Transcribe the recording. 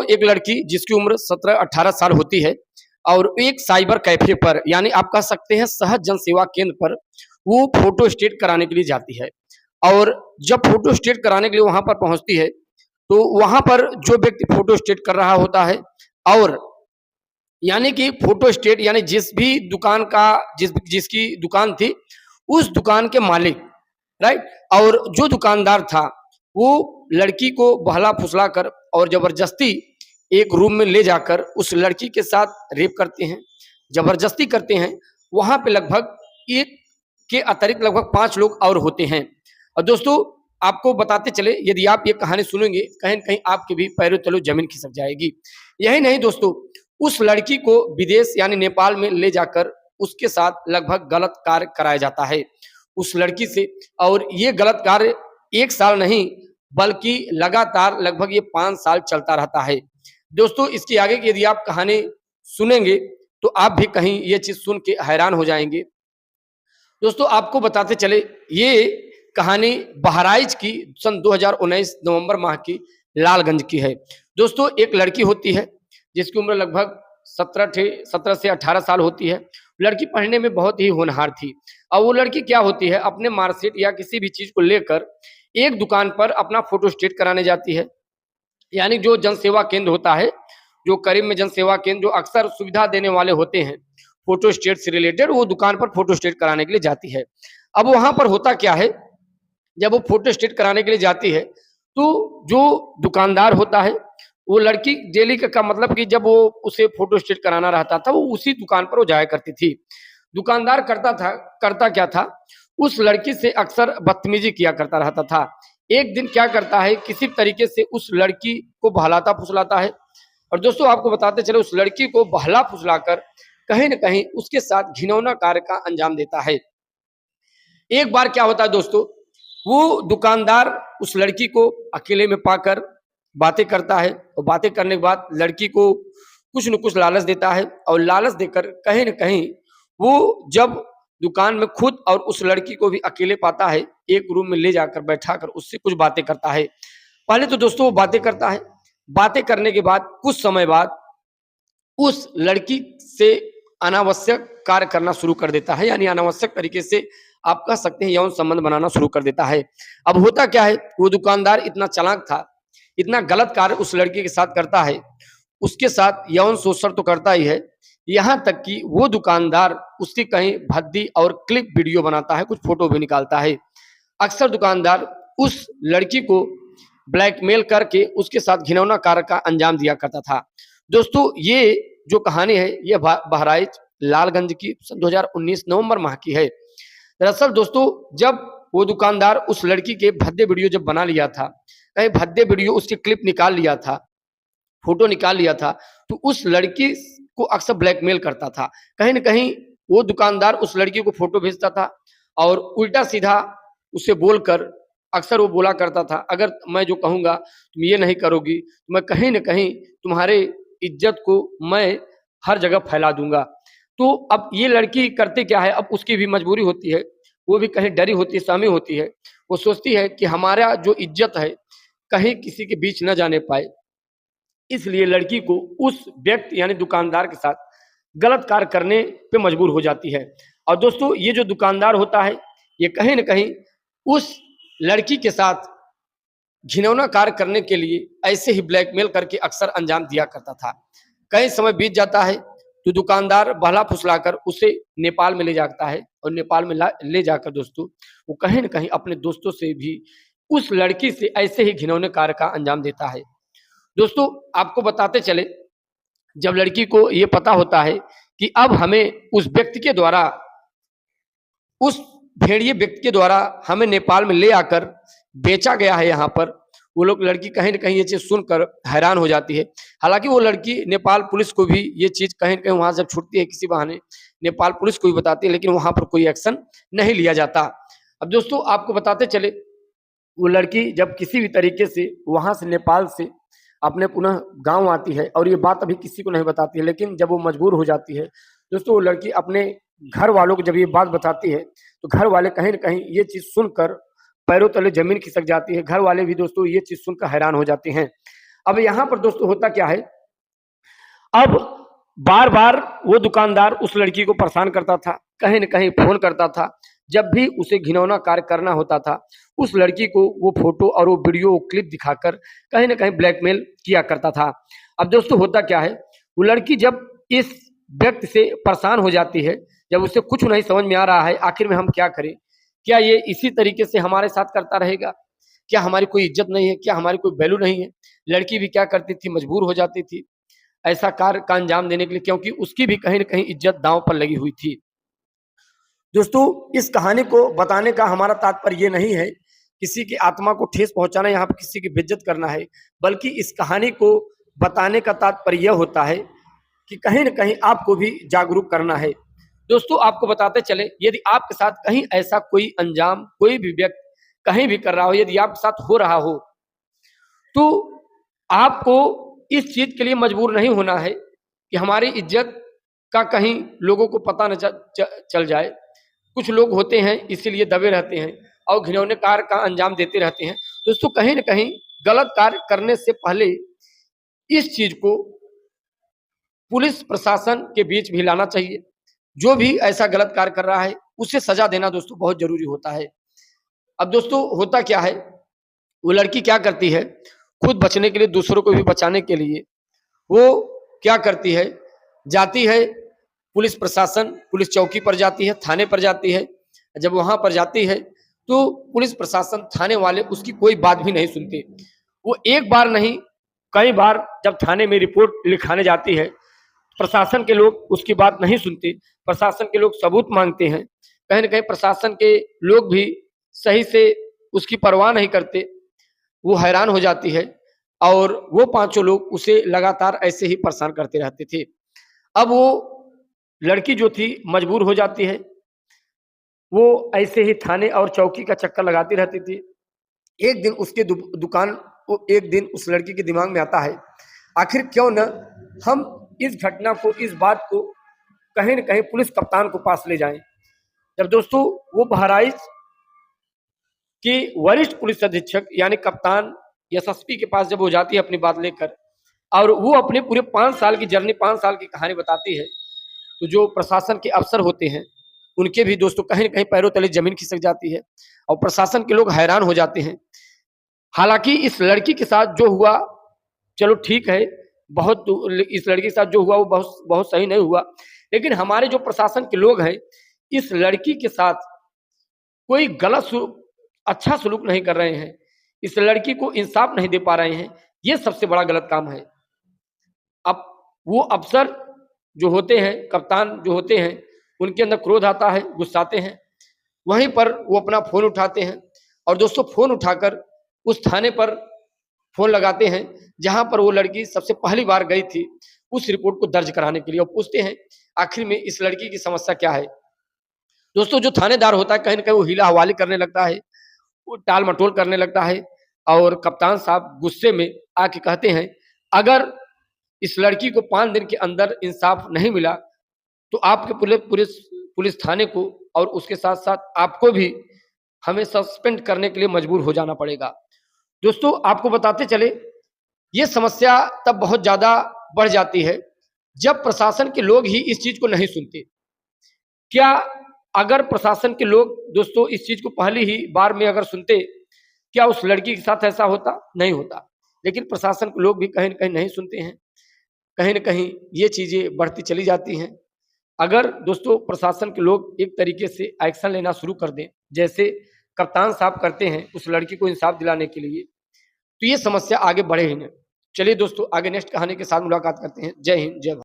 एक लड़की जिसकी उम्र 17-18 साल होती है और एक साइबर कैफे पर यानी आप कह सकते हैं सहज जन सेवा केंद्र पर वो फोटो स्टेट कराने के लिए जाती है। और जब फोटो स्टेट कराने के लिए वहां पर पहुंचती है तो वहां पर जो व्यक्ति फोटो स्टेट कर रहा होता है और यानी कि फोटो स्टेट यानी जिस भी दुकान का जिसकी दुकान थी उस दुकान के मालिक, राइट, और जो दुकानदार था वो लड़की को बहला फुसला कर और जबरदस्ती एक रूम में ले जाकर उस लड़की के साथ रेप करते हैं, जबरदस्ती करते हैं। वहां पे लगभग एक के अतिरिक्त लगभग 5 लोग और होते हैं। और दोस्तों आपको बताते चले, यदि आप ये कहानी सुनेंगे कहीं न कहीं आपके भी पैरों तले जमीन खिसक जाएगी। यही नहीं दोस्तों, उस लड़की को विदेश यानी नेपाल में ले जाकर उसके साथ लगभग गलत कार्य कराया जाता है उस लड़की से। और ये गलत कार्य 1 साल नहीं बल्कि लगातार लगभग ये 5 साल चलता रहता है। दोस्तों इसकी आगे की यदि आप कहानी सुनेंगे तो आप भी कहीं ये चीज सुन के हैरान हो जाएंगे। दोस्तों आपको बताते चले, ये कहानी बहराइच की सन 2019 नवंबर माह की लालगंज की है। दोस्तों एक लड़की होती है जिसकी उम्र लगभग 17 से 18 साल होती है। लड़की पढ़ने में बहुत ही होनहार थी और वो लड़की क्या होती है, अपने मार्कशीट या किसी भी चीज को लेकर एक दुकान पर अपना फोटो स्टेट कराने जाती है। यानी जो जन सेवा केंद्र होता है, जो करीब में जन सेवा केंद्र जो अक्सर सुविधा देने वाले होते हैं फोटो स्टेट से रिलेटेड, वो दुकान पर फोटो स्टेट कराने के लिए जाती है। अब वहां पर होता क्या है, जब वो फोटो स्टेट कराने के लिए जाती है तो जो दुकानदार होता है वो लड़की डेली का मतलब कि जब वो उसे फोटो स्टेट कराना रहता था वो उसी दुकान पर वो जाया करती थी। दुकानदार करता क्या था, उस लड़की से अक्सर बदतमीजी किया करता रहता था। एक दिन क्या करता है, किसी तरीके से उस लड़की को बहलाता फुसलाता है। और दोस्तों आपको बताते चले, उस लड़की को बहला फुसलाकर कहीं न कहीं उसके साथ घिनौना कार्य का अंजाम देता है। एक बार क्या होता है दोस्तों, वो दुकानदार उस लड़की को अकेले में पाकर बातें करता है और बातें करने के बाद लड़की को कुछ न कुछ लालच देता है और लालच देकर कहीं न कहीं वो जब दुकान में खुद और उस लड़की को भी अकेले पाता है, एक रूम में ले जाकर बैठाकर उससे कुछ बातें करता है। पहले तो दोस्तों वो बातें करता है, बातें करने के बाद कुछ समय बाद उस लड़की से अनावश्यक कार्य करना शुरू कर देता है, यानी अनावश्यक तरीके से आप कह सकते हैं यौन संबंध बनाना शुरू कर देता है। अब होता क्या है, वो दुकानदार इतना चालाक था, इतना गलत कार्य उस लड़के के साथ करता है, उसके साथ यौन शोषण तो करता ही है, यहाँ तक कि वो दुकानदार उसकी कहीं भद्दी और क्लिप वीडियो बनाता है, कुछ फोटो भी निकालता है। अक्सर दुकानदार उस लड़की को ब्लैकमेल करके उसके साथ घिनौना कार्य का अंजाम दिया करता था। दोस्तों ये जो कहानी है ये बहराइच लालगंज की 2019 नवंबर माह की है। दरअसल दोस्तों जब वो दुकानदार उस लड़की के भद्दे वीडियो जब बना लिया था, कहीं भद्दे वीडियो उसकी क्लिप निकाल लिया था, फोटो निकाल लिया था, तो उस लड़की को अक्सर ब्लैकमेल करता था। कहीं न कहीं वो दुकानदार उस लड़की को फोटो भेजता था और उल्टा सीधा उसे बोलकर अक्सर वो बोला करता था, अगर मैं जो कहूँगा तुम ये नहीं करोगी तो मैं कहीं न कहीं तुम्हारे इज्जत को मैं हर जगह फैला दूंगा। तो अब ये लड़की करते क्या है, अब उसकी भी मजबूरी होती है, वो भी कहीं डरी होती है, सहमी होती है। वो सोचती है कि हमारा जो इज्जत है कहीं किसी के बीच न जाने पाए, इसलिए लड़की को उस व्यक्ति यानी दुकानदार के साथ गलत कार्य करने पे मजबूर हो जाती है। और दोस्तों ये जो दुकानदार होता है ये कहीं न कहीं उस लड़की के साथ घिनौना कार्य करने के लिए ऐसे ही ब्लैकमेल करके अक्सर अंजाम दिया करता था। कई समय बीत जाता है तो दुकानदार बहला फुसलाकर उसे नेपाल में ले जाता है और नेपाल में ले जाकर दोस्तों वो कहीं न कहीं अपने दोस्तों से भी उस लड़की से ऐसे ही घिनौने कार्य का अंजाम देता है। दोस्तों आपको बताते चले, जब लड़की को ये पता होता है कि अब हमें उस व्यक्ति के द्वारा, उस भेड़िए व्यक्ति के द्वारा हमें नेपाल में ले आकर बेचा गया है, यहाँ पर वो लोग लड़की कहीं न कहीं ये चीज़ सुनकर हैरान हो जाती है। हालांकि वो लड़की नेपाल पुलिस को भी ये चीज़ कहीं न कहीं वहाँ जब छूटती है किसी बहाने नेपाल पुलिस को भी बताती है, लेकिन वहाँ पर कोई एक्शन नहीं लिया जाता। अब दोस्तों आपको बताते चले, वो लड़की जब किसी भी तरीके से वहाँ से नेपाल से अपने पुनः गाँव आती है और ये बात अभी किसी को नहीं बताती है, लेकिन जब वो मजबूर हो जाती है दोस्तों, वो लड़की अपने घर वालों को जब ये बात बताती है तो घर वाले कहीं न कहीं ये चीज़ सुनकर पैरों तले जमीन खिसक जाती है। घर वाले भी दोस्तों ये चीज़ सुनकर हैरान हो जाते हैं। अब यहाँ पर दोस्तों होता क्या है, अब बार बार वो दुकानदार उस लड़की को परेशान करता था, कहीं न कहीं फ़ोन करता था। जब भी उसे घिनौना कार्य करना होता था, उस लड़की को वो फ़ोटो और वो वीडियो क्लिप दिखाकर कहीं न कहीं ब्लैकमेल किया करता था। अब दोस्तों होता क्या है, वो लड़की जब इस व्यक्ति से परेशान हो जाती है, जब उसे कुछ नहीं समझ में आ रहा है, आखिर में हम क्या करें? क्या ये इसी तरीके से हमारे साथ करता रहेगा? क्या हमारी कोई इज़्ज़त नहीं है? क्या हमारी कोई वैल्यू नहीं है? लड़की भी क्या करती थी, मजबूर हो जाती थी ऐसा कार्य का अंजाम देने के लिए, क्योंकि उसकी भी कहीं न कहीं इज़्ज़त दाँव पर लगी हुई थी। दोस्तों, इस कहानी को बताने का हमारा तात्पर्य ये नहीं है, किसी की आत्मा को ठेस पहुँचाना, यहाँ पे किसी की बेइज़्ज़त करना है, बल्कि इस कहानी को बताने का तात्पर्य यह होता है कि कहीं न कहीं आपको भी जागरूक करना है। दोस्तों, आपको बताते चलें, यदि आपके साथ कहीं ऐसा कोई अंजाम, कोई भी व्यक्ति कहीं भी कर रहा हो, यदि आपके साथ हो रहा हो, तो आपको इस चीज़ के लिए मजबूर नहीं होना है कि हमारी इज़्ज़त का कहीं लोगों को पता न चल जाए। कुछ लोग होते हैं इसीलिए दबे रहते हैं और घिनौने कार्य का अंजाम देते रहते हैं। दोस्तों, कहीं न कहीं गलत कार्य करने से पहले इस चीज़ को पुलिस प्रशासन के बीच भी लाना चाहिए। जो भी ऐसा गलत कार्य कर रहा है, उसे सज़ा देना दोस्तों बहुत ज़रूरी होता है। अब दोस्तों होता क्या है, वो लड़की क्या करती है, खुद बचने के लिए, दूसरों को भी बचाने के लिए वो क्या करती है, जाती है पुलिस प्रशासन, पुलिस चौकी पर जाती है, थाने पर जाती है। जब वहाँ पर जाती है, तो पुलिस प्रशासन, थाने वाले उसकी कोई बात भी नहीं सुनते। वो एक बार नहीं, कई बार जब थाने में रिपोर्ट लिखाने जाती है, प्रशासन के लोग उसकी बात नहीं सुनते, प्रशासन के लोग सबूत माँगते हैं। कहीं न कहीं प्रशासन के लोग भी सही से उसकी परवाह नहीं करते। वो हैरान हो जाती है और वो पाँचों लोग उसे लगातार ऐसे ही परेशान करते रहते थे। अब वो लड़की जो थी मजबूर हो जाती है, वो ऐसे ही थाने और चौकी का चक्कर लगाती रहती थी। एक दिन उसके दुकान को एक दिन उस लड़की के दिमाग में आता है, आखिर क्यों न हम इस घटना को, इस बात को कहीं न कहीं पुलिस कप्तान को पास ले जाएँ। जब दोस्तों वो बहराइच के वरिष्ठ पुलिस अधीक्षक यानी कप्तान एसएसपी के पास जब वो जाती है अपनी बात लेकर, और वो अपने पूरे 5 साल की जर्नी, 5 साल की कहानी बताती है, तो जो प्रशासन के अफ़सर होते हैं, उनके भी दोस्तों कहीं न कहीं पैरों तले ज़मीन खिसक जाती है और प्रशासन के लोग हैरान हो जाते हैं। हालाँकि इस लड़की के साथ जो हुआ, चलो ठीक है, बहुत इस लड़की के साथ जो हुआ वो बहुत बहुत सही नहीं हुआ, लेकिन हमारे जो प्रशासन के लोग हैं, इस लड़की के साथ कोई गलत अच्छा सलूक नहीं कर रहे हैं। इस लड़की को इंसाफ नहीं दे पा रहे हैं, ये सबसे बड़ा गलत काम है। अब वो अफ़सर जो होते हैं, कप्तान जो होते हैं, उनके अंदर क्रोध आता है, गुस्साते हैं। वहीं पर वो अपना फ़ोन उठाते हैं और दोस्तों फ़ोन उठाकर उस थाने पर फ़ोन लगाते हैं, जहाँ पर वो लड़की सबसे पहली बार गई थी, उस रिपोर्ट को दर्ज कराने के लिए, और पूछते हैं, आखिर में इस लड़की की समस्या क्या है? दोस्तों, जो थानेदार होता है, कहीं न कहीं वो हीला-हवाली करने लगता है, वो टाल-मटोल करने लगता है और कप्तान साहब गुस्से में आके कहते हैं, अगर इस लड़की को 5 दिन के अंदर इंसाफ नहीं मिला, तो आपके पुलिस थाने को और उसके साथ-साथ आपको भी हमें सस्पेंड करने के लिए मजबूर हो जाना पड़ेगा। दोस्तों, आपको बताते चले, ये समस्या तब बहुत ज़्यादा बढ़ जाती है, जब प्रशासन के लोग ही इस चीज़ को नहीं सुनते। क्या अगर प्रशासन के लोग दोस्तों इस चीज़ को पहली ही बार में अगर सुनते, क्या उस लड़की के साथ ऐसा होता? नहीं होता। लेकिन प्रशासन के लोग भी कहीं न कहीं नहीं सुनते हैं। कहीं न कहीं ये चीज़ें बढ़ती चली जाती हैं। अगर दोस्तों प्रशासन के लोग एक तरीके से एक्शन लेना शुरू कर दें, जैसे कप्तान साहब करते हैं उस लड़की को इंसाफ दिलाने के लिए, तो ये समस्या आगे बढ़े ही नहीं। चलिए दोस्तों, आगे नेक्स्ट कहानी के साथ मुलाकात करते हैं। जय हिंद, जय भारत।